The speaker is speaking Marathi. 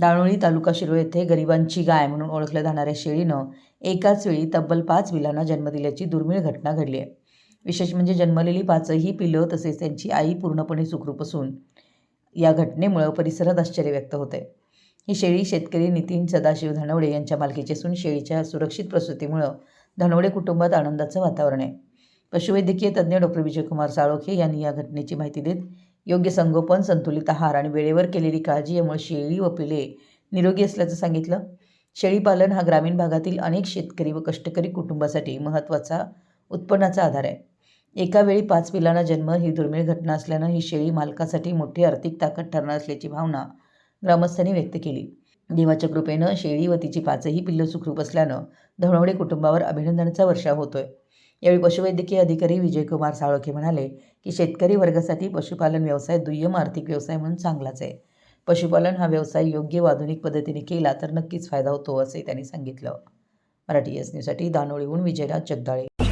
दाणोळी तालुका शिरोळ येथे गरिबांची गाय म्हणून ओळखल्या जाणाऱ्या शेळीनं एकाच वेळी तब्बल 5 पिलांना जन्म दिल्याची दुर्मिळ घटना घडली आहे. विशेष म्हणजे जन्मलेली 5ही पिलं तसेच त्यांची आई पूर्णपणे सुखरूप असून या घटनेमुळे परिसरात आश्चर्य व्यक्त होते. ही शेळी शेतकरी नितीन सदाशिव धनवडे यांच्या मालकीची असून शेळीच्या सुरक्षित प्रसूतीमुळे धनवडे कुटुंबात आनंदाचं वातावरण आहे. पशुवैद्यकीय तज्ज्ञ डॉ. विजयकुमार साळोखे यांनी या घटनेची माहिती देत योग्य संगोपन, संतुलित आहार आणि वेळेवर केलेली काळजी यामुळे शेळी व पिले निरोगी असल्याचं सांगितलं. शेळीपालन हा ग्रामीण भागातील अनेक शेतकरी व कष्टकरी कुटुंबासाठी महत्त्वाचा उत्पन्नाचा आधार आहे. एका वेळी 5 पिलांना जन्म ही दुर्मिळ घटना असल्यानं ही शेळी मालकासाठी मोठी आर्थिक ताकद ठरणार असल्याची भावना ग्रामस्थांनी व्यक्त केली. देवाच्या कृपेनं शेळी व तिची 5ही पिल्लं सुखरूप असल्यानं धनवडे कुटुंबावर अभिनंदनाचा वर्षाव होतोय. यावेळी पशुवैद्यकीय अधिकारी विजयकुमार साळोखे म्हणाले की शेतकरी वर्गासाठी पशुपालन व्यवसाय दुय्यम आर्थिक व्यवसाय म्हणून चांगलाच आहे. पशुपालन हा व्यवसाय योग्य व आधुनिक पद्धतीने केला तर नक्कीच फायदा होतो, असे त्यांनी सांगितलं. मराठी एस न्यूजसाठी दानोळीहून विजयराज जगदाळे.